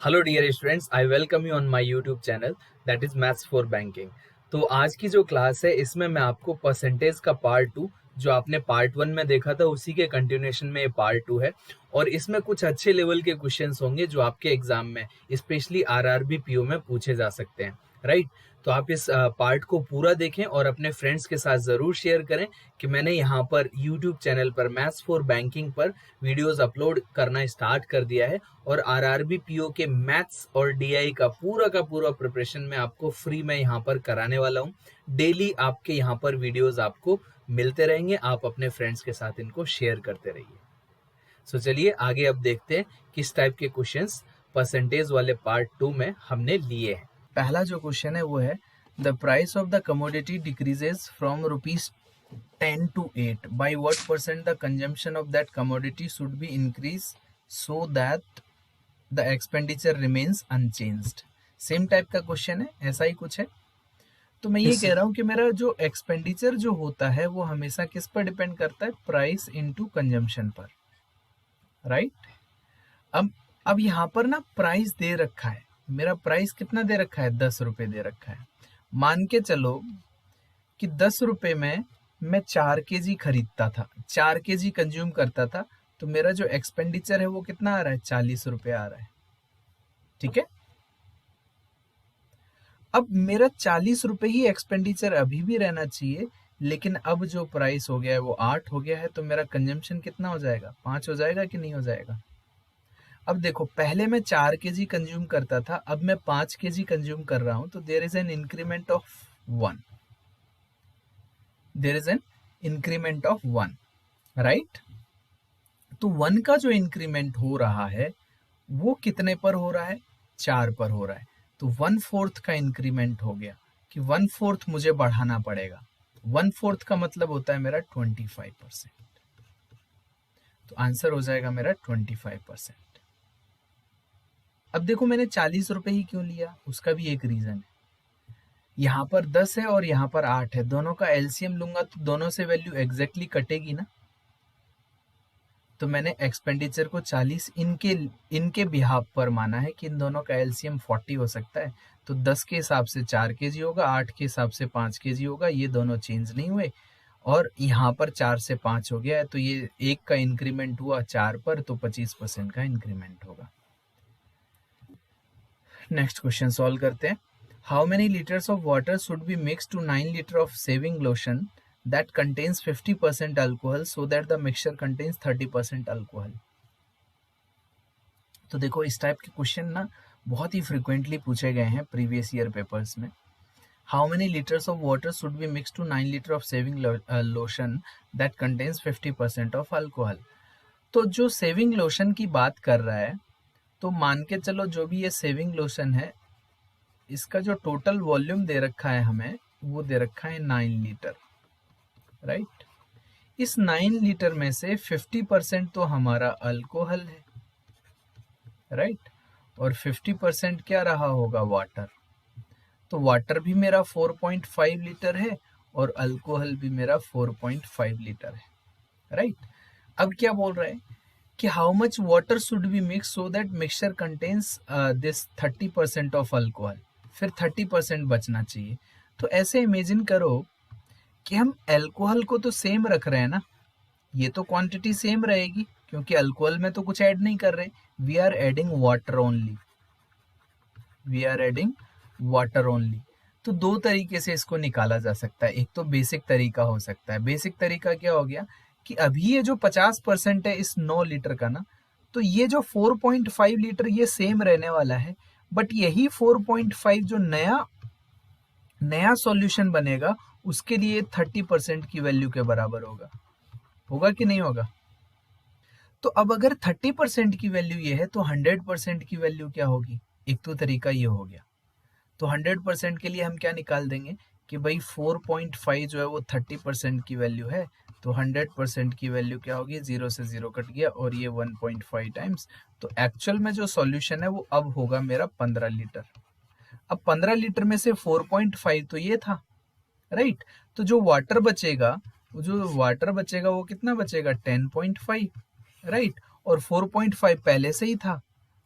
Hello dear students, I welcome you on my YouTube channel that is maths for banking. तो आज की जो class है इसमें मैं आपको परसेंटेज का पार्ट टू, जो आपने पार्ट वन में देखा था उसी के कंटिन्यूएशन में ये पार्ट टू है। और इसमें कुछ अच्छे लेवल के क्वेश्चंस होंगे जो आपके एग्जाम में स्पेशली आरआरबी पीओ में पूछे जा सकते हैं, राइट। तो आप इस पार्ट को पूरा देखें और अपने फ्रेंड्स के साथ ज़रूर शेयर करें कि मैंने यहाँ पर यूट्यूब चैनल पर मैथ्स फॉर बैंकिंग पर वीडियोस अपलोड करना स्टार्ट कर दिया है। और आरआरबी पीओ के मैथ्स और डीआई का पूरा प्रिपरेशन मैं आपको फ्री में यहाँ पर कराने वाला हूँ। डेली आपके यहाँ पर वीडियोस आपको मिलते रहेंगे, आप अपने फ्रेंड्स के साथ इनको शेयर करते रहिए। सो चलिए आगे अब देखते हैं किस टाइप के क्वेश्चंस परसेंटेज वाले पार्ट टू में हमने लिए हैं। पहला जो क्वेश्चन है वो है the price of the commodity decreases from ₹10 to 8 by what percent the consumption of that commodity should be increased so that the expenditure remains unchanged। Same type का क्वेश्चन है, ऐसा ही कुछ है। तो मैं ये कह रहा हूँ कि मेरा जो एक्सपेंडिचर जो होता है वो हमेशा किस पर डिपेंड करता है, प्राइस इनटू कंजम्पशन पर, राइट। अब यहाँ पर ना प्राइस दे रखा है, मेरा प्राइस कितना दे रखा है, 10 रुपए दे रखा है। मान के चलो कि 10 रुपए में मैं 4 केजी खरीदता था, 4 केजी कंज्यूम करता था, तो मेरा जो एक्सपेंडिचर है वो कितना आ रहा है, 40 रुपए आ रहा है, ठीक है। अब मेरा 40 रुपए ही एक्सपेंडिचर अभी भी रहना चाहिए, लेकिन अब जो प्राइस हो गया है वो 8 हो गया है, तो मेरा कंजम्पशन कितना हो जाएगा, 5 हो जाएगा कि नहीं हो जाएगा। अब देखो, पहले मैं 4 केजी कंज्यूम करता था, अब मैं 5 केजी कंज्यूम कर रहा हूं, तो there is an increment of 1, there is an increment of 1, right. तो 1 का जो इंक्रीमेंट हो रहा है वो कितने पर हो रहा है, 4 पर हो रहा है। तो 1/4 का इंक्रीमेंट हो गया कि 1/4 मुझे बढ़ाना पड़ेगा। 1/4 का मतलब होता है मेरा 25%। तो आंसर हो जाएगा मेरा 25%। अब देखो, मैंने 40 रुपए ही क्यों लिया, उसका भी एक रीजन है। यहाँ पर 10 है और यहाँ पर 8 है, दोनों का एलसीएम लूंगा तो दोनों से वैल्यू एग्जैक्टली कटेगी ना। तो मैंने एक्सपेंडिचर को 40 इनके बिहाफ पर माना है कि इन दोनों का एलसीएम 40 हो सकता है। तो 10 के हिसाब से 4 केजी होगा, 8 के हिसाब से 5 केजी होगा, ये दोनों चेंज नहीं हुए। और यहाँ पर 4 से 5 हो गया है, तो ये एक का इंक्रीमेंट हुआ 4 पर, तो 25% का इंक्रीमेंट होगा। नेक्स्ट क्वेश्चन सॉल्व करते हैं। How many litres of water should be mix to 9 litre of saving lotion that contains 50% alcohol so that the mixture contains 30% alcohol। तो देखो, इस टाइप के क्वेश्चन ना बहुत ही फ्रिक्वेंटली पूछे गए हैं प्रीवियस ईयर पेपर्स में। How many litres of water should be mix to 9 litre of saving lotion that contains 50% of alcohol. तो जो सेविंग लोशन की बात कर रहा है, तो मान के चलो जो भी ये सेविंग लोशन है, इसका जो टोटल वॉल्यूम दे रखा है हमें, वो दे रखा है 9 लीटर, राइट। इस 9 लीटर में से 50% तो हमारा अल्कोहल है, राइट, और 50% क्या रहा होगा, वाटर। तो वाटर भी मेरा 4.5 लीटर है और अल्कोहल भी मेरा 4.5 लीटर है, राइट। अब क्या बोल रहे हैं कि how much water should be mix so that mixture contains this 30% of alcohol, फिर 30% बचना चाहिए। तो ऐसे इमेजिन करो कि हम अल्कोहल को तो सेम रख रहे हैं ना, ये तो क्वांटिटी सेम रहेगी क्योंकि अल्कोहल में तो कुछ ऐड नहीं कर रहे, we are adding water only, we are adding water only. तो दो तरीके से इसको निकाला जा सकता है। एक तो बेसिक तरीका हो सकता है। बेसिक तरीका क्या हो गया कि अभी ये जो 50% है इस 9 लीटर का ना, तो ये जो 4.5 लीटर ये सेम रहने वाला है, बट यही 4.5 जो नया सॉल्यूशन बनेगा उसके लिए 30% की वैल्यू के बराबर होगा, होगा कि नहीं होगा। तो अब अगर 30% की वैल्यू ये है, तो 100% की वैल्यू क्या होगी, एक तो तरीका ये हो गया। तो 100% के लिए हम क्या निकाल देंगे कि भाई 4.5 जो है वो 30% की वैल्यू है, तो 100% की वैल्यू क्या होगी, 0 से 0 कट गया और ये 1.5 टाइम्स। तो एक्चुअल में जो सॉल्यूशन है वो अब होगा मेरा 15 लीटर। अब 15 लीटर में से 4.5 तो ये था, राइट। तो जो वाटर बचेगा वो कितना बचेगा, 10.5, राइट। और 4.5 पहले से ही था,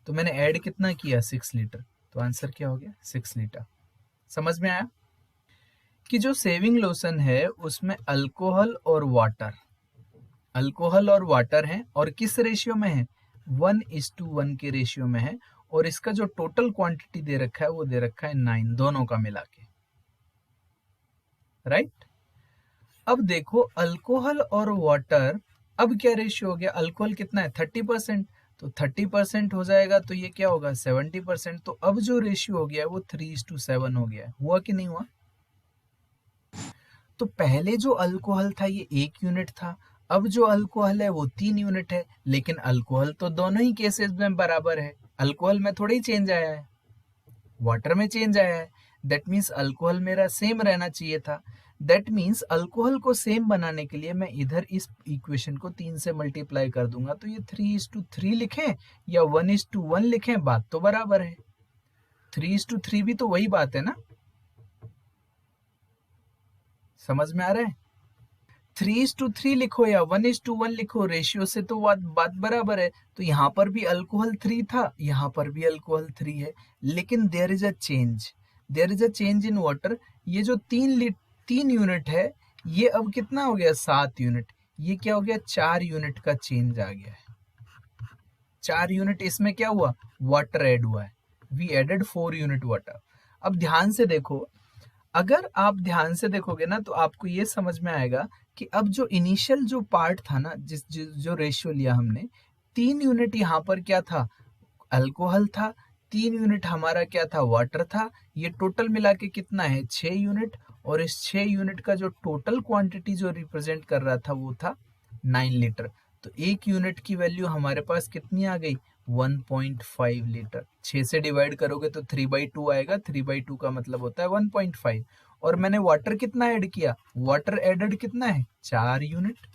तो मैंने ऐड कितना किया 6 लीटर, तो आंसर क्या हो गया 6 लीटर। समझ में आया कि जो सेविंग लोशन है उसमें अल्कोहल और वाटर है, और किस रेशियो में है 1:1 के रेशियो में है, और इसका जो टोटल क्वांटिटी दे रखा है वो दे रखा है 9, दोनों का मिला के, राइट। अब देखो अल्कोहल और वाटर, अब क्या रेशियो हो गया, अल्कोहल कितना है 30%, तो 30% हो जाएगा तो ये क्या होगा 70%, तो अब जो रेशियो हो गया है वो 3:7 हो गया है। हुआ कि नहीं हुआ? तो पहले जो अल्कोहल था ये 1 यूनिट था, अब जो अल्कोहल है वो 3 यूनिट है, लेकिन अल्कोहल तो दोनों ही केसेस में बराबर है, अल्कोहल में थोड़ा ही चेंज आया है, वाटर में चेंज आया है। दैट मीन्स अल्कोहल मेरा सेम रहना चाहिए था। दैट मीन्स अल्कोहल को सेम बनाने के लिए मैं इधर इस इक्वेशन को 3 से मल्टीप्लाई कर दूंगा, तो ये 3:3 लिखें या 1:1 लिखें, बात तो बराबर है। 3:3 भी तो वही बात है ना, समझ में आ रहा है? 3:3 लिखो या 1:1 लिखो, रेशियो से तो बात बराबर है। तो यहाँ पर भी अल्कोहल 3 था, यहाँ पर भी अल्कोहल 3 है, लेकिन there is a change in water. ये जो 3 यूनिट है ये अब कितना हो गया 7 यूनिट, ये क्या हो गया 4 यूनिट का चेंज आ गया है। 4 यूनिट इसमें क्या हुआ, वाटर ऐड हुआ है, वी एडेड 4 यूनिट वाटर। अब ध्यान से देखो, अगर आप ध्यान से देखोगे ना तो आपको ये समझ में आएगा कि अब जो इनिशियल जो पार्ट था ना, जो रेशियो लिया हमने, 3 यूनिट यहाँ पर क्या था अल्कोहल था, 3 यूनिट हमारा क्या था वाटर था, ये टोटल मिला के कितना है 6 यूनिट, और इस 6 यूनिट का जो टोटल क्वांटिटी जो रिप्रेजेंट कर रहा था वो था 9 लीटर। तो 1 यूनिट की वैल्यू हमारे पास कितनी आ गई 1.5 लीटर। 6 से डिवाइड करोगे तो 3/2 आएगा, 3/2 का मतलब होता है 1.5। और मैंने वाटर कितना ऐड किया, वाटर एडेड कितना है 4 यूनिट,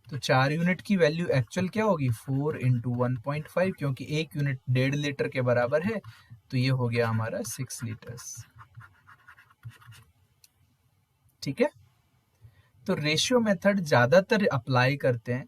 तो 4 यूनिट की वैल्यू एक्चुअल क्या होगी 4 इंटू 1.5, क्योंकि 1 यूनिट 1.5 लीटर के बराबर है, तो ये हो गया हमारा 6 लीटर्स। ठीक है, तो रेशियो मेथड ज्यादातर अप्लाई करते हैं,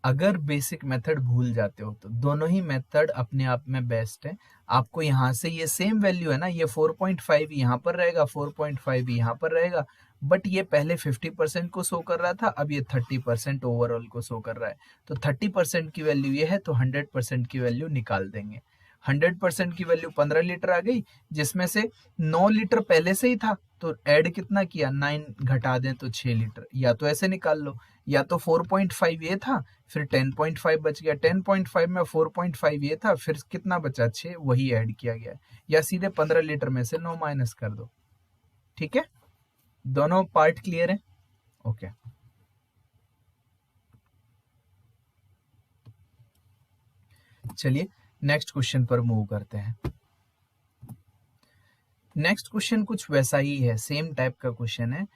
अगर बेसिक मेथड भूल जाते हो तो। दोनों ही मेथड अपने आप में बेस्ट है। आपको यहाँ से ये सेम वैल्यू है ना, ये 4.5 यहाँ पर रहेगा, 4.5 यहाँ पर रहेगा, बट ये पहले 50% को शो कर रहा था, अब ये 30% ओवरऑल को शो कर रहा है। तो 30% की वैल्यू ये है, तो 100% की वैल्यू निकाल देंगे। 100% की वैल्यू 15 लीटर आ गई, जिसमें से 9 लीटर पहले से ही था, तो ऐड कितना किया 9 घटा दें तो 6 लीटर। या तो ऐसे निकाल लो, या तो 4.5 ये था, फिर 10.5 बच गया, 10.5 में 4.5 ये था, फिर कितना बचा 6, वही ऐड किया गया, या सीधे 15 लीटर में से 9 माइनस कर दो। ठीक है, दोनों पार्ट क्लियर है? ओके। चलिए नेक्स्ट क्वेश्चन पर मूव करते हैं। नेक्स्ट क्वेश्चन कुछ वैसा ही है, सेम टाइप का क्वेश्चन है।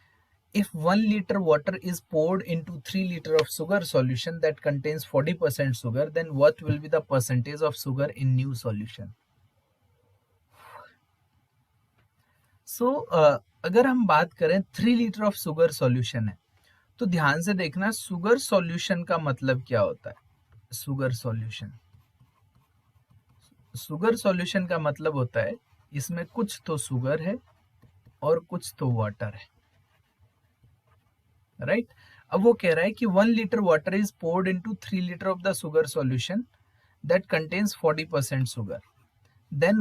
If 1 liter water is poured into 3 liter of sugar solution that contains 40% sugar, then what will be the percentage of sugar in new solution? So, अगर हम बात करें 3 लीटर ऑफ शुगर सॉल्यूशन है, तो ध्यान से देखना शुगर सॉल्यूशन का मतलब क्या होता है। शुगर सॉल्यूशन का मतलब होता है इसमें कुछ तो शुगर है और कुछ तो वाटर है, राइट। अब वो कह रहा है कि 1 litre water is poured into 3 litre of the sugar solution that contains 40% sugar, then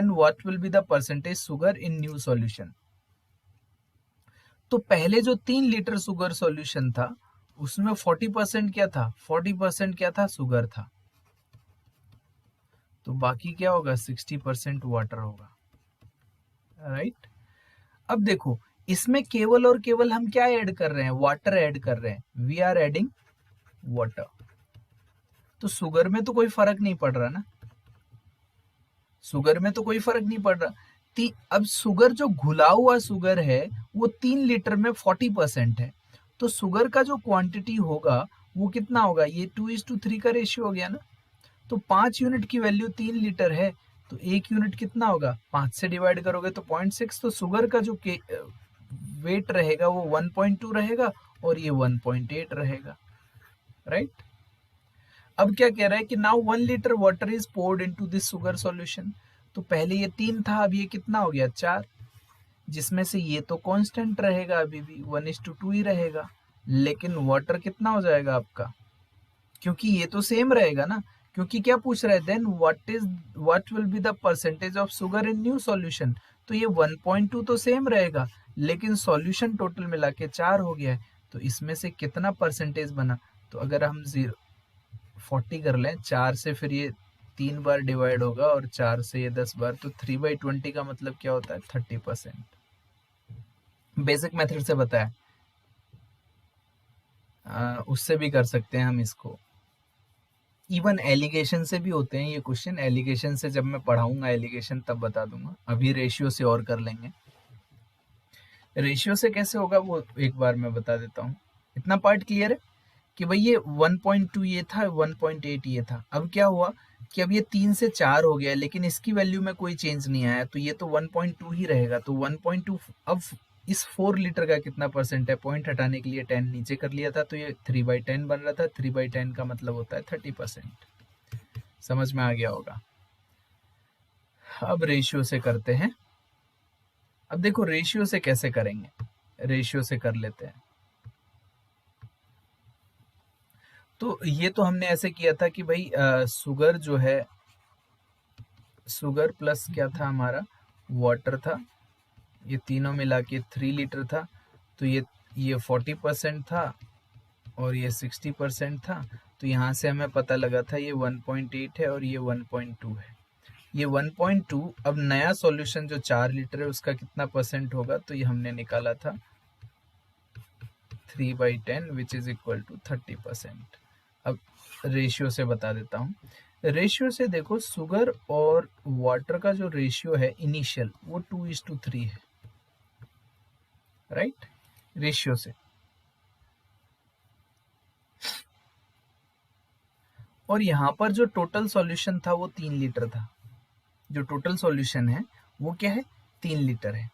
what will be the percentage sugar in new solution. तो पहले जो 3 लीटर शुगर सॉल्यूशन था उसमें 40% क्या था, 40% क्या था शुगर था, तो बाकी क्या होगा 60% वाटर होगा, राइट। अब देखो इसमें केवल और केवल हम क्या ऐड कर रहे हैं, वाटर ऐड कर रहे हैं, वी आर एडिंग वाटर। तो शुगर में तो कोई फर्क नहीं पड़ रहा ना, शुगर में तो कोई फर्क नहीं पड़ रहा। अब शुगर जो घुला हुआ शुगर है वो 3 लीटर में 40% है, तो शुगर का जो क्वांटिटी होगा वो कितना होगा, ये 2:3 का रेशियो हो गया ना। तो 5 यूनिट की वैल्यू 3 लीटर है, तो 1 यूनिट कितना होगा 5 से डिवाइड करोगे तो 0.6, तो शुगर का जो वेट रहेगा वो 1.2 रहेगा और ये 1.8 रहेगा, राइट। अब क्या कह रहा है कि now 1 litre water is poured into this sugar solution. तो पहले ये 3 था, अब ये कितना हो गया 4, जिसमें से ये तो कांस्टेंट रहेगा, अभी भी 1:2 ही रहेगा, लेकिन वाटर कितना हो जाएगा आपका, क्योंकि ये तो सेम रहेगा ना, क्योंकि क्या पूछ रहा है then what will be the percentage of sugar in new solution. तो ये 1.2 तो सेम रहेगा, लेकिन सॉल्यूशन टोटल मिला के 4 हो गया है, तो इसमें से कितना परसेंटेज बना। तो अगर हम 40 कर लें, 4 से फिर ये 3 बार डिवाइड होगा और 4 से ये 10 बार, तो 3/20 का मतलब क्या होता है 30%। बेसिक मेथड से बताया, उससे भी कर सकते हैं हम इसको, इवन एलिगेशन से भी होते हैं ये क्वेश्चन। एलिगेशन से जब मैं पढ़ाऊंगा एलिगेशन तब बता दूंगा, अभी रेशियो से और कर लेंगे। रेशियो से कैसे होगा वो एक बार मैं बता देता हूँ। इतना पार्ट क्लियर है कि भाई ये 1.2 ये था, 1.8 ये था। अब क्या हुआ कि अब ये 3 से 4 हो गया, लेकिन इसकी वैल्यू में कोई चेंज नहीं आया, तो ये तो 1.2 ही रहेगा। तो 1.2 अब इस 4 लीटर का कितना परसेंट है, पॉइंट हटाने के लिए 10 नीचे कर लिया था, तो ये 3/10 बन रहा था। 3/10 का मतलब होता है 30%। समझ में आ गया होगा। अब रेशियो से करते हैं। अब देखो रेशियो से कैसे करेंगे, रेशियो से कर लेते हैं। तो ये तो हमने ऐसे किया था कि भाई शुगर जो है, शुगर प्लस क्या था हमारा, वाटर था, ये तीनों मिला के 3 लीटर था। तो ये 40% था और ये 60% था। तो यहाँ से हमें पता लगा था ये 1.8 है और ये 1.2 है। ये 1.2, अब नया सॉल्यूशन जो 4 लीटर है उसका कितना परसेंट होगा, तो ये हमने निकाला था 3/10 विच इज इक्वल टू 30%। अब रेशियो से बता देता हूँ। रेशियो से देखो, शुगर और वाटर का जो रेशियो है इनिशियल वो 2:3 है, राइट, रेशियो से। और यहाँ पर जो टोटल सॉल्यूशन था वो 3 लीटर था। जो टोटल सॉल्यूशन है वो क्या है, 3 लीटर है।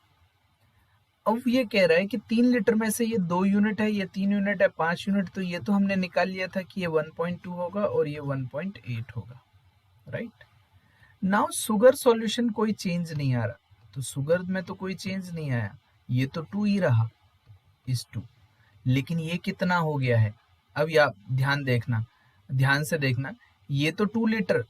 अब ये कह रहा है कि 3 लीटर में से ये 2 यूनिट है, ये 3 यूनिट है, 5 यूनिट, तो ये तो हमने निकाल लिया था कि ये 1.2 होगा और ये 1.8 होगा, राइट। नाउ शुगर सॉल्यूशन कोई चेंज नहीं आ रहा, तो शुगर में तो कोई चेंज नहीं आया, ये तो 2 ही रहा, इस 2। लेकिन ये कितना हो गया है, अब या ध्यान देखना, ध्यान से देखना, ये तो 2 लीटर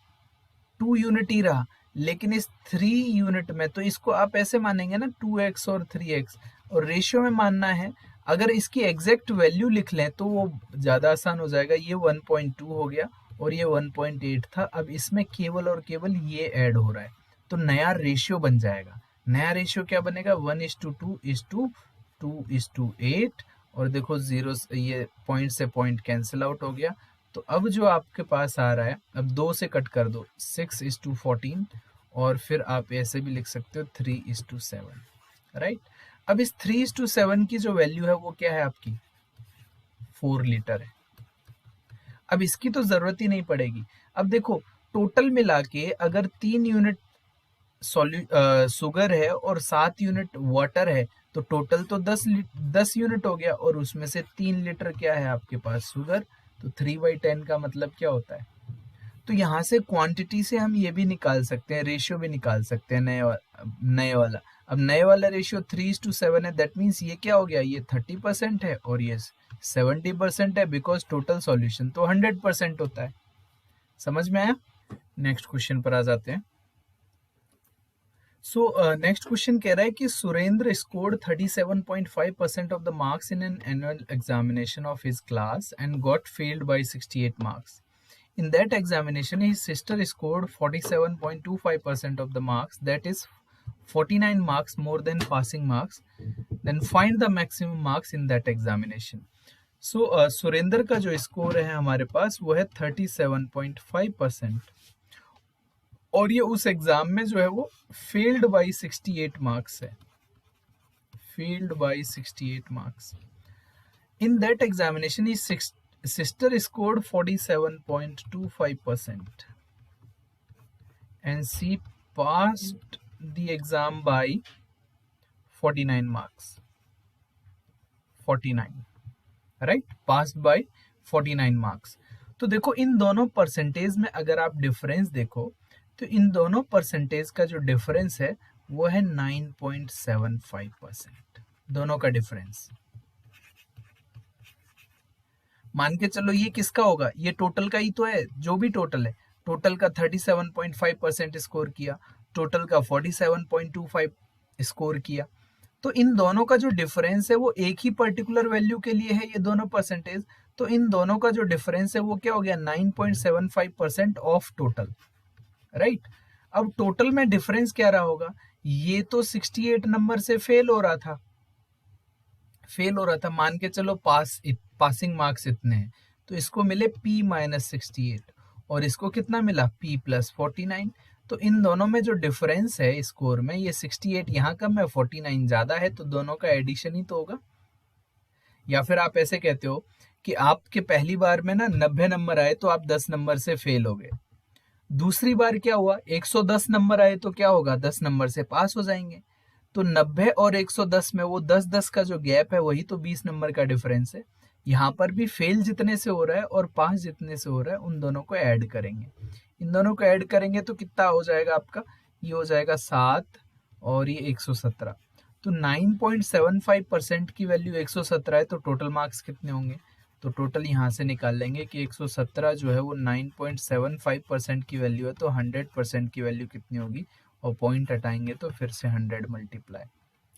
2 यूनिट ही रहा, लेकिन इस 3 यूनिट में तो इसको आप ऐसे मानेंगे ना 2x और 3x, और रेशियो में मानना है। अगर इसकी एग्जैक्ट वैल्यू लिख लें तो वो ज़्यादा आसान हो जाएगा। ये 1.2 हो गया और ये 1.8 था। अब इसमें केवल और केवल ये ऐड हो रहा है, तो नया रेशियो बन जाएगा। नया रेशियो क्या बनेगा, 1:2:2:8। और देखो जीरो, ये पॉइंट से पॉइंट कैंसिल आउट हो गया। तो अब जो आपके पास आ रहा है, अब 2 से कट कर दो, 6:14, और फिर आप ऐसे भी लिख सकते हो 3:7, राइट। अब इस 3:7 की जो वैल्यू है वो क्या है आपकी, 4 लीटर है। अब इसकी तो जरूरत ही नहीं पड़ेगी। अब देखो टोटल मिला के अगर 3 यूनिट शुगर है और 7 यूनिट वाटर है, तो टोटल तो 10 यूनिट हो गया, और उसमें से 3 लीटर क्या है आपके पास, शुगर। तो 3/10 का मतलब क्या होता है। तो यहाँ से क्वांटिटी से हम ये भी निकाल सकते हैं, रेशियो भी निकाल सकते हैं, नए वाला। अब नए वाला रेशियो 3:7 है, दैट मीन्स ये क्या हो गया, ये 30% है और ये 70% है, बिकॉज टोटल सॉल्यूशन तो 100% होता है। समझ में आया। नेक्स्ट क्वेश्चन पर आ जाते हैं। सो नेक्स्ट क्वेश्चन कह रहा है कि Surendra scored 37.5% of the marks in an annual examination of his class and got failed by 68 marks. In that examination, his sister scored 47.25% of the marks, that is 49 marks more than passing marks. Then find the maximum marks in that examination. So, Surendra का जो score है हमारे पास वो है 37.5%, और ये उस exam में जो है वो फेल्ड बाई 68 मार्क्स है, failed by 68 marks. In that examination he sister scored 47.25% and she passed the exam by 49 marks. 49, right, passed by 49 marks. तो देखो इन दोनों परसेंटेज में अगर आप डिफरेंस देखो तो इन दोनों परसेंटेज का जो डिफरेंस है वो है 9.75%, दोनों का डिफरेंस। मान के चलो ये किसका होगा, ये टोटल का ही तो है, जो भी टोटल है, टोटल का 37.5% स्कोर किया, टोटल का 47.25 स्कोर किया। तो इन दोनों का जो डिफरेंस है वो एक ही पर्टिकुलर वैल्यू के लिए है, ये दोनों परसेंटेज। तो इन दोनों का जो डिफरेंस है वो क्या हो गया, 9.75% ऑफ टोटल, राइट। अब टोटल में डिफरेंस क्या रहा होगा, ये तो 68 नंबर से फेल हो रहा था, मान के चलो पासिंग मार्क्स इतने हैं, तो इसको मिले P-68 और इसको कितना मिला P+49। तो इन दोनों में जो डिफरेंस है स्कोर में, ये 68 यहाँ कम है, 49 ज्यादा है, तो दोनों का एडिशन ही तो होगा। या फिर आप ऐसे कहते हो कि आपके पहली बार में ना 90 नंबर आए तो आप 10 नंबर से फेल हो गए, दूसरी बार क्या हुआ 110 नंबर आए तो क्या होगा, 10 नंबर से पास हो जाएंगे। तो 90 और 110 में वो 10-10 का जो गैप है वही तो 20 नंबर का डिफरेंस है। यहाँ पर भी फेल जितने से हो रहा है और पास जितने से हो रहा है उन दोनों को ऐड करेंगे, इन दोनों को ऐड करेंगे तो कितना हो जाएगा आपका, ये हो जाएगा 7 और ये 117। तो 9.75% की वैल्यू 117 है, तो टोटल मार्क्स कितने होंगे, तो टोटल यहाँ से निकाल लेंगे कि 117 जो है वो 9.75% की वैल्यू है, तो 100% की वैल्यू कितनी होगी, और पॉइंट हटाएंगे तो फिर से 100 मल्टीप्लाई,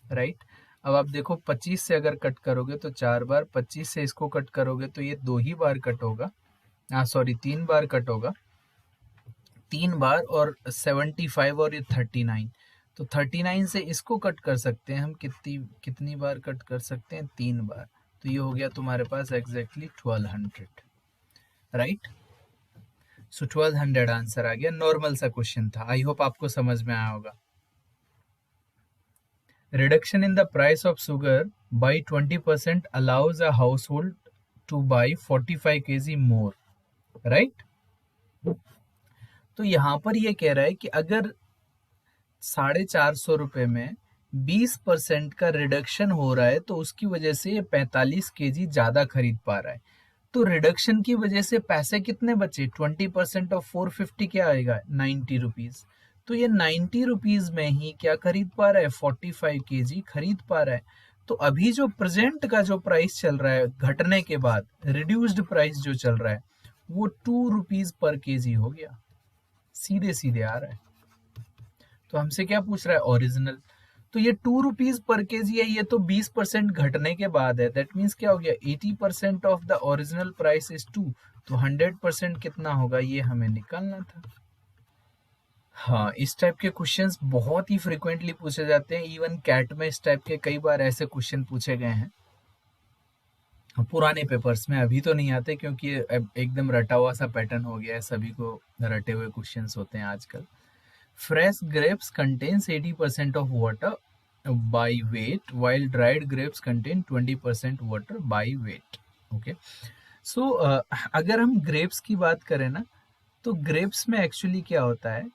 राइट। अब आप देखो 25 से अगर कट करोगे तो 4 बार, 25 से इसको कट करोगे तो ये 2 ही बार कट होगा, सॉरी 3 बार कट होगा, 3 बार, और 75 और ये 39, तो 39 से इसको कट कर सकते हैं हम, कितनी बार कट कर सकते हैं, 3 बार, तो ये हो गया तुम्हारे पास एग्जैक्टली 1200, राइट। सो 1200 आंसर आ गया, नॉर्मल सा क्वेश्चन था, आई होप आपको समझ में आया होगा। Reduction in the price of sugar by 20% allows a household to buy 45 kg more, right? तो यहाँ पर ये कह रहा है कि अगर 450 रुपए में 20% का रिडक्शन हो रहा है तो उसकी वजह से ये 45 केजी ज्यादा खरीद पा रहा है। तो रिडक्शन की वजह से पैसे कितने बचे, 20% ऑफ 450 क्या आएगा, 90 रुपीज। तो ये 90 रुपीज में ही क्या खरीद पा रहा है, 45 केजी खरीद पा रहा है। तो अभी जो प्रेजेंट का जो प्राइस चल रहा है घटने के बाद, रिड्यूस्ड प्राइस जो चल रहा है वो 2 रुपीज पर केजी हो गया, सीधे सीधे आ रहा है। तो हमसे क्या पूछ रहा है, ओरिजिनल। तो ये 2 रुपीज पर केजी है, ये तो 20% घटने के बाद है, दैट मीन्स क्या हो गया, 80% of the original price is 2, तो 100% कितना होगा ये हमें निकालना था। हाँ, इस टाइप के क्वेश्चंस बहुत ही फ्रिक्वेंटली पूछे जाते हैं, इवन कैट में इस टाइप के कई बार ऐसे क्वेश्चन पूछे गए हैं पुराने पेपर्स में, अभी तो नहीं आते क्योंकि एकदम रटा हुआ सा पैटर्न हो गया है, सभी को रटे हुए क्वेश्चंस होते हैं आजकल। Fresh grapes contains 80% of water by weight, while dried grapes contain 20% water by weight. Okay. So अगर हम grapes की बात करें ना, तो grapes में एक्चुअली क्या होता है,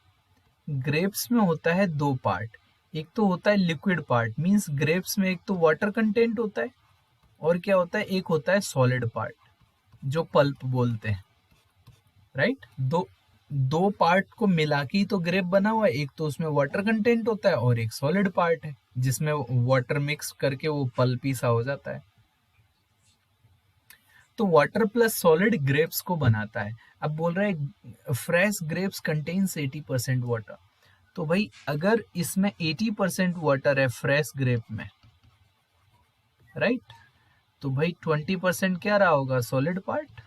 grapes में होता है दो पार्ट। एक तो होता है लिक्विड पार्ट, मीन्स grapes में एक तो वाटर कंटेंट होता है, और क्या होता है, एक होता है सॉलिड पार्ट जो पल्प बोलते हैं, राइट। दो पार्ट को मिला के ही तो ग्रेप बना हुआ है, एक तो उसमें वाटर कंटेंट होता है और एक सॉलिड पार्ट है जिसमें वाटर मिक्स करके वो पल्पी सा हो जाता है। तो वाटर प्लस सॉलिड ग्रेप्स को बनाता है। अब बोल रहे हैं फ्रेश ग्रेप्स कंटेन्स 80% वाटर, तो भाई अगर इसमें 80% वाटर है फ्रेश ग्रेप में, राइट, तो भाई 20% क्या रहा होगा, सॉलिड पार्ट।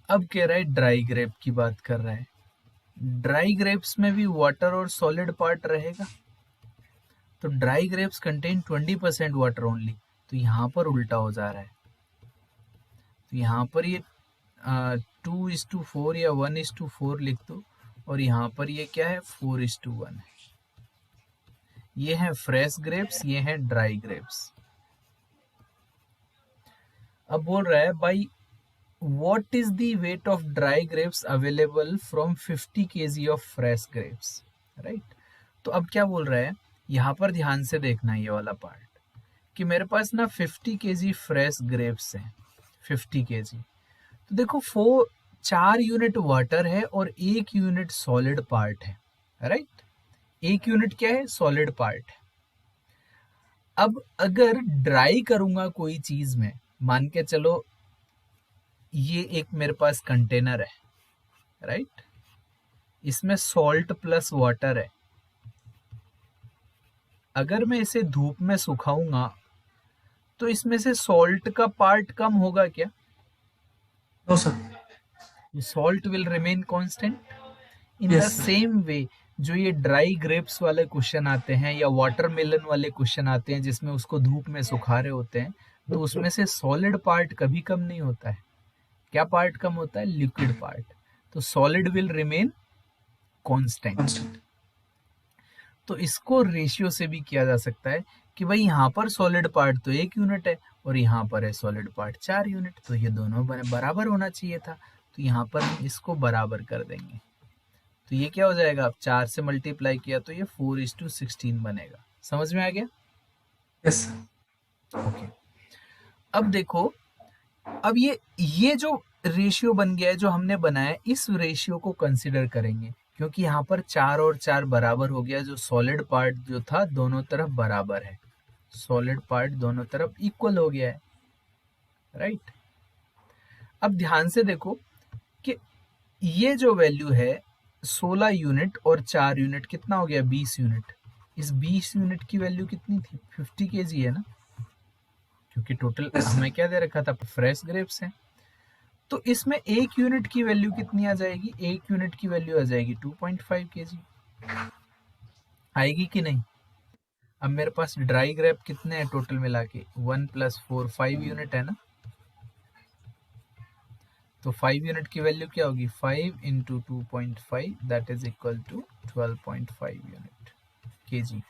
अब कह रहा है ड्राई ग्रेप की बात कर रहा है, ड्राई ग्रेप्स में भी वाटर और सॉलिड पार्ट रहेगा, तो dry grapes contain 20% water only, तो यहाँ पर उल्टा हो जा रहा है। तो यहाँ पर ये 2:4 या 1:4 लिख दो, और यहाँ पर ये क्या है, 4:1 है। ये है फ्रेश ग्रेप्स, ये है ड्राई ग्रेप्स। अब बोल रहा है भाई what is the weight of dry grapes available from 50 kg of fresh grapes, right? तो अब क्या बोल रहा है, यहाँ पर ध्यान से देखना ये वाला पार्ट, कि मेरे पास ना 50 kg फ्रेश ग्रेप्स हैं, 50 kg, तो देखो 4 यूनिट वाटर है और 1 यूनिट सॉलिड पार्ट है, राइट। 1 यूनिट क्या है? सॉलिड पार्ट है। अब अगर ड्राई करूंगा कोई चीज में, मान के चलो ये एक मेरे पास कंटेनर है, राइट, इसमें सॉल्ट प्लस वाटर है। अगर मैं इसे धूप में सुखाऊंगा तो इसमें से सॉल्ट का पार्ट कम होगा क्या? No sir. Salt will remain constant. In the yes sir. Same way जो ये ड्राई ग्रेप्स वाले क्वेश्चन आते हैं या वाटरमेलन वाले क्वेश्चन आते हैं जिसमें उसको धूप में सुखा रहे होते हैं, तो उसमें से सॉलिड पार्ट कभी कम नहीं होता है। क्या पार्ट कम होता है? Liquid part. तो solid will remain constant. Constant. तो इसको रेशियो से भी किया जा सकता है कि भाई यहाँ पर सॉलिड पार्ट तो 1 यूनिट है और यहाँ पर है सॉलिड पार्ट 4 यूनिट, तो ये दोनों बराबर होना चाहिए था। तो यहाँ पर हम इसको बराबर कर देंगे। तो ये क्या हो जाएगा? अब 4 से मल्टीप्लाई किया तो ये 4:16 बनेगा। समझ में आ गया? Yes sir. ओके। अब देखो, अब ये जो रेशियो बन गया है जो हमने बनाया है, इस रेशियो को कंसिडर करेंगे क्योंकि यहाँ पर 4 और 4 बराबर हो गया। जो सॉलिड पार्ट जो था दोनों तरफ बराबर है, सॉलिड पार्ट दोनों तरफ इक्वल हो गया है, राइट। अब ध्यान से देखो कि ये जो वैल्यू है 16 यूनिट और 4 यूनिट कितना हो गया? 20 यूनिट। इस 20 यूनिट की वैल्यू कितनी थी? 50 केजी है ना, क्योंकि टोटल यस हमें सर। क्या दे रखा था? फ्रेश ग्रेप्स है। तो इसमें 1 यूनिट की वैल्यू कितनी आ जाएगी? 1 यूनिट की वैल्यू आ जाएगी 2.5 केजी। आएगी कि नहीं? अब मेरे पास ड्राई ग्रेप कितने हैं टोटल मिला के? 1 + 4 5 यूनिट है ना। तो 5 यूनिट की वैल्यू क्या होगी? 5 × 2.5 that is equal to 12.5 unit KG.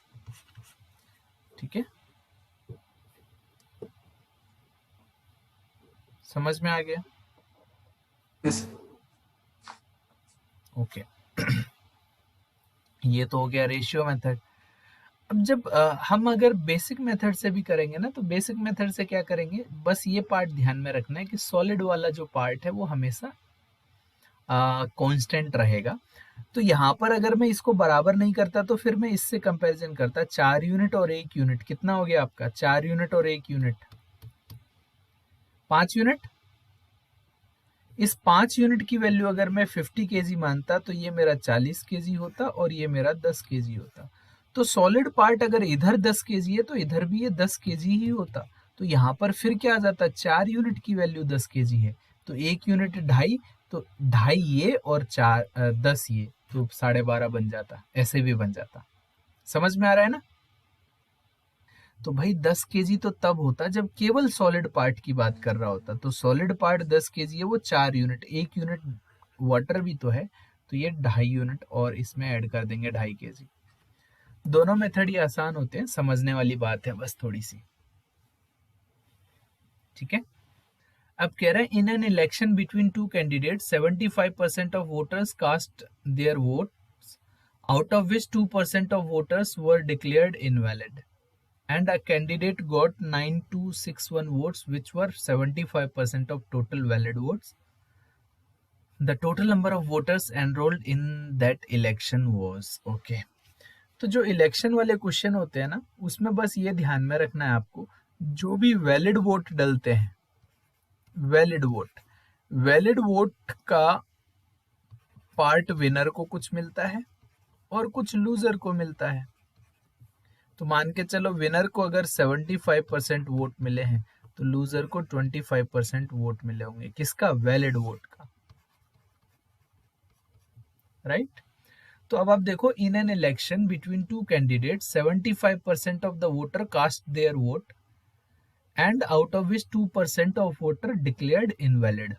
ठीक है, समझ में आ गया? Yes sir. ओके। ये तो हो गया रेशियो मेथड। अब जब हम अगर बेसिक मेथड से भी करेंगे ना, तो बेसिक मेथड से क्या करेंगे? बस ये पार्ट ध्यान में रखना है कि सॉलिड वाला जो पार्ट है वो हमेशा कांस्टेंट रहेगा। तो यहाँ पर अगर मैं इसको बराबर नहीं करता तो फिर मैं इससे कंपैरिजन करता। 4 यूनिट और 1 यूनिट कितना हो गया आपका? 4 यूनिट और 1 यूनिट 5 यूनिट। इस 5 यूनिट की वैल्यू अगर मैं 50 केजी मानता तो ये मेरा 40 केजी होता और ये मेरा 10 केजी होता। तो सॉलिड पार्ट अगर इधर 10 केजी है तो इधर भी ये 10 केजी ही होता। तो यहाँ पर फिर क्या आ जाता? 4 यूनिट की वैल्यू 10 केजी है तो 1 यूनिट 2.5, तो 2.5 ये और 10 ये, तो 12.5 बन जाता, ऐसे भी बन जाता। समझ में आ रहा है ना? तो भाई 10 केजी तो तब होता जब केवल सॉलिड पार्ट की बात कर रहा होता। तो सॉलिड पार्ट 10 केजी है, वो 4 यूनिट, 1 यूनिट वाटर भी तो है, तो ये 2.5 यूनिट और इसमें ऐड कर देंगे 2.5 केजी। दोनों मेथड ही आसान होते हैं, समझने वाली बात है बस थोड़ी सी। ठीक है। अब कह रहे हैं in an election between two candidate 75% of voters cast their vote, out of which 2% of voters were declared invalid and a candidate got 9261 votes which were 75% of total valid votes. The total number of voters enrolled in that election was okay. तो जो election वाले question होते हैं ना, उसमें बस ये ध्यान में रखना है आपको, जो भी वैलिड वोट डलते हैं, वैलिड वोट का पार्ट विनर को कुछ मिलता है और कुछ लूजर को मिलता है। तो मान के चलो विनर को अगर 75% वोट मिले हैं तो लूजर को 25% वोट मिले होंगे। किसका? वैलिड वोट का, राइट। तो अब आप देखो, in an election between two candidate 75% of the voter cast their vote and out of which 2% of voter declared invalid.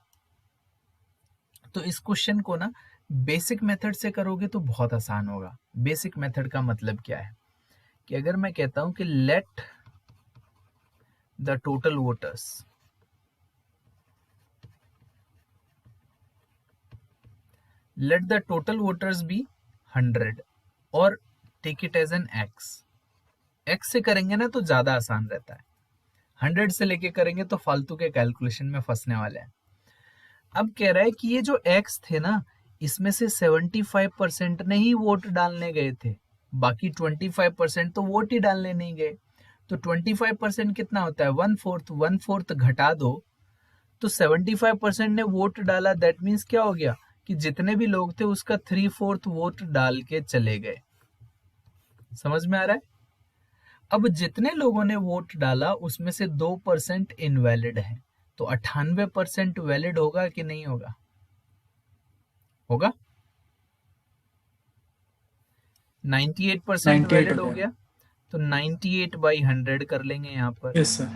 तो इस क्वेश्चन को ना बेसिक मेथड से करोगे तो बहुत आसान होगा। बेसिक मेथड का मतलब क्या है कि अगर मैं कहता हूं कि let the total voters be 100 और take it as an X से करेंगे ना तो ज्यादा आसान रहता है। 100 से लेके करेंगे तो फालतू के कैलकुलेशन में फंसने वाले हैं। अब कह रहा है कि ये जो एक्स थे ना, इसमें से 75% ने ही वोट डालने गए थे, बाकी 25% तो वोट ही डालने नहीं गए। तो 25% कितना होता है? 1/4। 1/4 घटा दो तो 75% ने वोट डाला, दैट मीन्स क्या हो गया कि जितने भी लोग थे उसका 3/4 वोट डाल के चले गए। समझ में आ रहा है? अब जितने लोगों ने वोट डाला उसमें से 2% इनवैलिड है, तो 98% वैलिड होगा कि नहीं होगा? होगा। 98% 98 वैलिड हो हो गया। गया, तो 98/100 कर लेंगे यहाँ पर। Yes sir.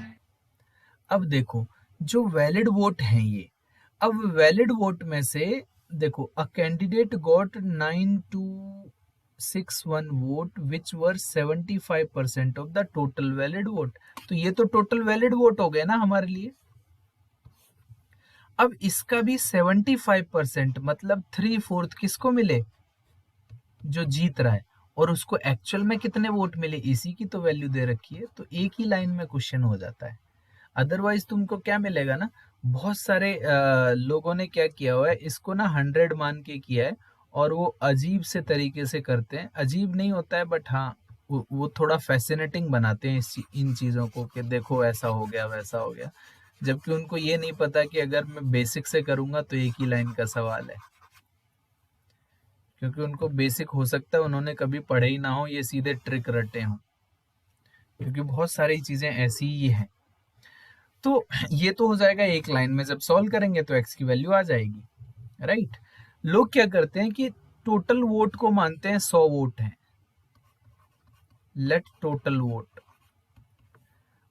अब देखो जो वैलिड वोट हैं ये, अब वैलिड वोट में से देखो, a candidate got 9261 vote which were 75% of the total valid vote. तो ये तो टोटल वैलिड वोट हो गए ना हमारे लिए। अब इसका भी 75% मतलब 3/4 किसको मिले? जो जीत रहा है। और उसको एक्चुअल में कितने वोट मिले, इसी की तो वैल्यू दे रखी है, तो एक ही लाइन में क्वेश्चन हो जाता है। अदरवाइज तुमको क्या मिलेगा ना, बहुत सारे लोगों ने क्या किया हुआ है, इसको ना 100 मान के किया है, और वो अजीब से तरीके से करते हैं। अजीब नहीं होता है, बट हाँ वो थोड़ा फैसिनेटिंग बनाते हैं इन चीज़ों को, कि देखो ऐसा हो गया वैसा हो गया, जबकि उनको ये नहीं पता कि अगर मैं बेसिक से करूंगा तो एक ही लाइन का सवाल है। क्योंकि उनको बेसिक हो सकता है उन्होंने कभी पढ़े ही ना हो, ये सीधे ट्रिक रटे हों, क्योंकि बहुत सारी चीजें ऐसी ही हैं। तो ये तो हो जाएगा एक लाइन में, जब सॉल्व करेंगे तो एक्स की वैल्यू आ जाएगी, राइट। लोग क्या करते हैं कि टोटल वोट को मानते हैं 100 वोट हैं, लेट टोटल वोट।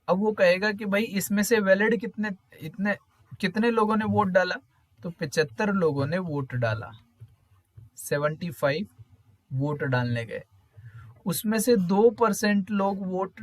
अब वो कहेगा कि भाई इसमें से वैलिड कितने लोगों ने वोट डाला, तो 75 लोगों ने वोट डाला, 75 वोट डालने गए, उसमें से 2% लोग वोट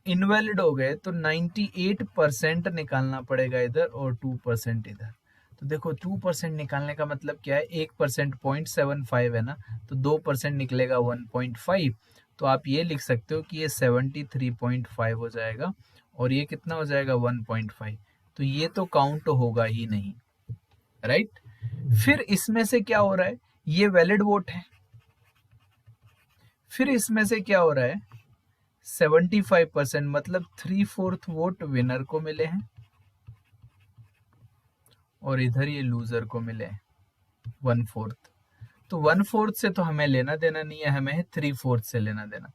इनवैलिड हो गए, तो 98% निकालना पड़ेगा इधर और 2% इधर। तो देखो 2% निकालने का मतलब क्या है, 1% 0.75 है ना, तो 2% निकलेगा 1.5। तो आप ये लिख सकते हो कि ये 73.5 हो जाएगा, और ये कितना हो जाएगा 1.5। तो ये तो काउंट होगा ही नहीं, राइट। फिर इसमें से क्या हो रहा है, ये वैलिड वोट है। फिर इसमें से क्या हो रहा है, 75% मतलब 3/4 वोट विनर को मिले हैं, और इधर ये लूजर को मिले हैं 1/4। तो 1/4 से तो हमें लेना देना नहीं है, हमें है 3/4 से लेना देना।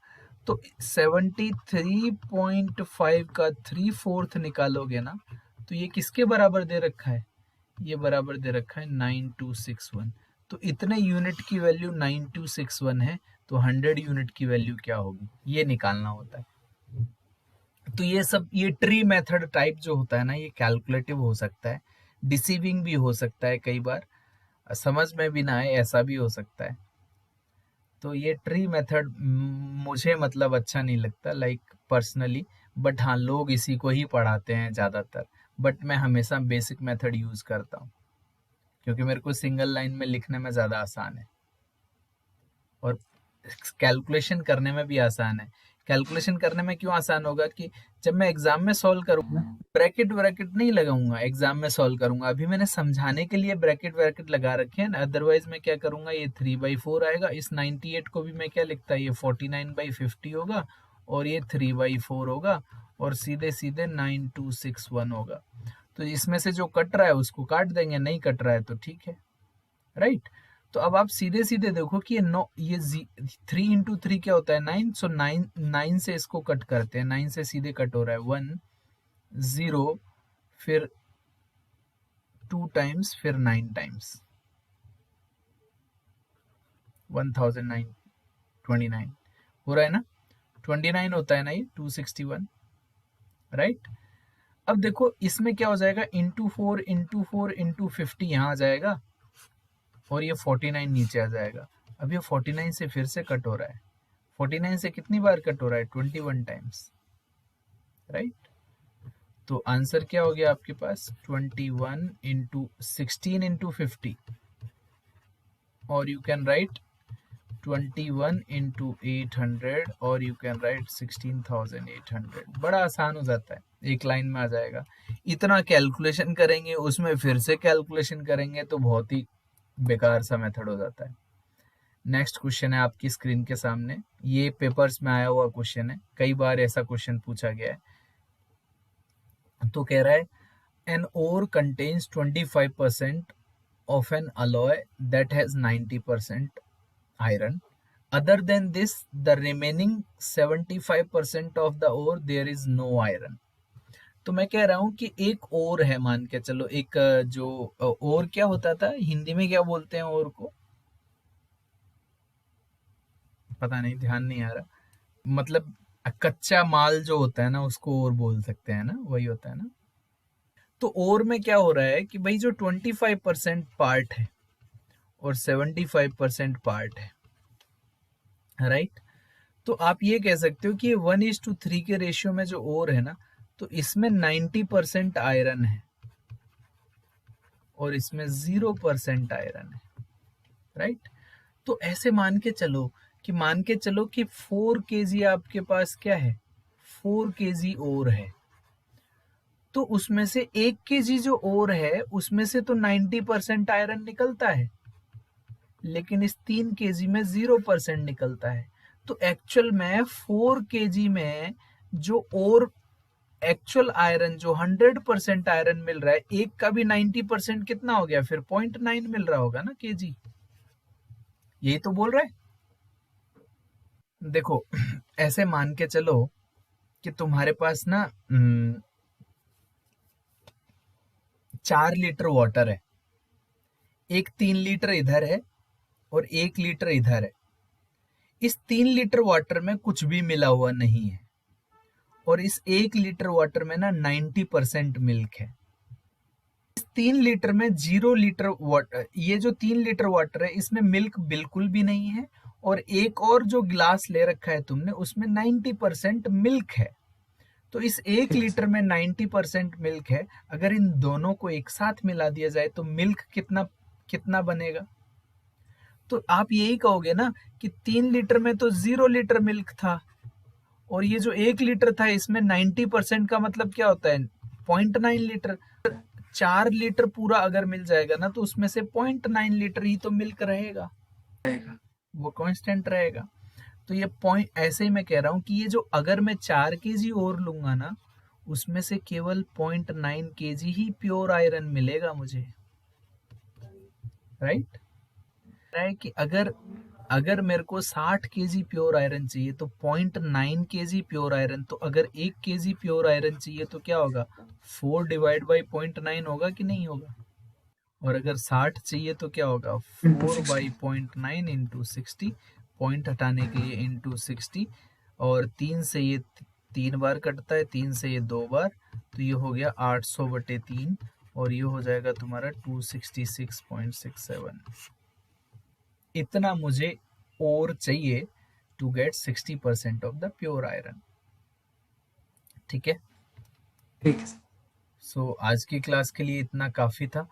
तो 73.5 का 3/4 निकालोगे ना, तो ये किसके बराबर दे रखा है, ये बराबर दे रखा है 9261। तो इतने यूनिट की वैल्यू 9261 है, तो 100 यूनिट की वैल्यू क्या होगी, ये निकालना होता है। तो ये सब, ये ट्री मेथड टाइप जो होता है ना, ये कैलकुलेटिव हो सकता है, डिसीविंग भी हो सकता है, कई बार समझ में भी ना आए ऐसा भी हो सकता है। तो ये ट्री मेथड मुझे मतलब अच्छा नहीं लगता, लाइक पर्सनली, बट हाँ लोग इसी को ही पढ़ाते हैं ज़्यादातर, बट मैं हमेशा बेसिक मेथड यूज़ करता हूँ, क्योंकि मेरे को सिंगल लाइन में लिखने में ज़्यादा आसान है, और कैलकुलेशन करने में भी आसान है। कैलकुलेशन करने में क्यों आसान होगा कि जब मैं एग्जाम में सॉल्व करूंगा, ब्रैकेट ब्रैकेट नहीं लगाऊंगा, एग्जाम में सॉल्व करूंगा। अभी मैंने समझाने के लिए ब्रैकेट ब्रैकेट लगा रखे हैं, अदरवाइज मैं क्या करूंगा, ये 3/4 आएगा, इस 98 को भी मैं क्या लिखता, ये 49/50 होगा, और ये 3/4 होगा, और सीधे सीधे 9261 होगा। तो इसमें से जो कट रहा है उसको काट देंगे, नहीं कट रहा है तो ठीक है, राइट। तो अब आप सीधे सीधे देखो कि ये 9, ये 3 × 3 क्या होता है, 9। सो 9 से इसको कट करते हैं, 9 से सीधे कट हो रहा है 1 0, फिर 2 टाइम्स, फिर 9 टाइम्स, 1929 हो रहा है ना, 29 होता है ना, ये 261, राइट। अब देखो इसमें क्या हो जाएगा, × 4 यहाँ आ जाएगा, और ये 49 नीचे आ जाएगा। अब ये 49 से फिर से कट हो रहा है, 49 से कितनी बार कट हो रहा है, 21 टाइम्स, राइट। तो आंसर क्या हो गया आपके पास, 21 × 16 × 50, और यू कैन राइट 21 into 800 और यू कैन राइट 16,800। बड़ा आसान हो जाता है, एक लाइन में आ जाएगा। इतना कैलकुलेशन करेंगे, उसमें फिर से कैलकुलेशन करेंगे तो बहुत ही बेकार सा मेथड हो जाता है। नेक्स्ट क्वेश्चन है आपकी स्क्रीन के सामने, ये पेपर्स में आया हुआ क्वेश्चन है, कई बार ऐसा क्वेश्चन पूछा गया है। तो कह रहा है an ore contains 25% of an alloy that has 90% iron. Other than this, the remaining 75% of the ore there is no iron. तो मैं कह रहा हूं कि एक और है, मान के चलो एक जो और क्या होता था हिंदी में, क्या बोलते हैं और को, पता नहीं, ध्यान नहीं आ रहा। मतलब कच्चा माल जो होता है ना उसको और बोल सकते हैं ना, वही होता है ना। तो और में क्या हो रहा है कि भाई जो 25% पार्ट है और 75% पार्ट है, राइट। तो आप ये कह सकते हो कि 1:3 के रेशियो में जो और है ना, तो इसमें 90% आयरन है और इसमें 0% आयरन है, राइट। तो ऐसे मान के चलो कि 4 kg आपके पास क्या है, 4 kg और है। तो उसमें से 1 kg जो और है उसमें से तो 90% आयरन निकलता है, लेकिन इस 3 kg में 0% निकलता है। तो एक्चुअल में 4 kg में जो और एक्चुअल आयरन जो 100% आयरन मिल रहा है, एक का भी 90% कितना हो गया फिर 0.9 मिल रहा होगा ना kg, यही तो बोल रहा है। देखो ऐसे मान के चलो कि तुम्हारे पास ना 4 लीटर वाटर है, एक 3 लीटर इधर है और 1 लीटर इधर है। इस 3 लीटर वाटर में कुछ भी मिला हुआ नहीं है और इस 1 लीटर वाटर में ना 90% मिल्क है। इस 3 लीटर में 0 लीटर वाटर, ये जो 3 लीटर वाटर है इसमें मिल्क बिल्कुल भी नहीं है, और एक और जो गिलास ले रखा है तुमने उसमें 90% मिल्क है। तो इस 1 ठीक है लीटर में 90% मिल्क है, अगर इन दोनों को एक साथ मिला दिया जाए तो मिल्क कितना कितना बनेगा। तो आप यही कहोगे ना कि 3 लीटर में तो 0 लीटर मिल्क था, और ये जो 1 लीटर था इसमें 90% का मतलब क्या होता है, 0.9 लीटर। 4 लीटर पूरा अगर मिल जाएगा ना तो उसमें से 0.9 लीटर ही तो मिल्क रहेगा, रहेगा। वो कांस्टेंट रहेगा। तो ये पॉइंट ऐसे ही मैं कह रहा हूँ कि ये जो अगर मैं 4 kg और लूंगा ना, उसमें से केवल 0.9 kg ही प्योर आयरन मिलेगा मुझे, राइट। है कि अगर अगर मेरे को 60 kg प्योर आयरन चाहिए तो 0.9 kg प्योर आयरन, तो अगर 1 kg प्योर आयरन चाहिए तो क्या होगा, 4 डिवाइड बाई 0.9 होगा कि नहीं होगा। और अगर 60 चाहिए तो क्या होगा, इंटू 4 बाई 60। 0.9 इंटू 60, पॉइंट हटाने के लिए इंटू 60, और 3 से ये 3 बार कटता है, 3 से ये 2 बार, तो ये हो गया 800/3, और ये हो जाएगा तुम्हारा 266.67। इतना मुझे और चाहिए to get 60% of the pure iron, ठीक है। ठीक है सर। सो आज की क्लास के लिए इतना काफी था।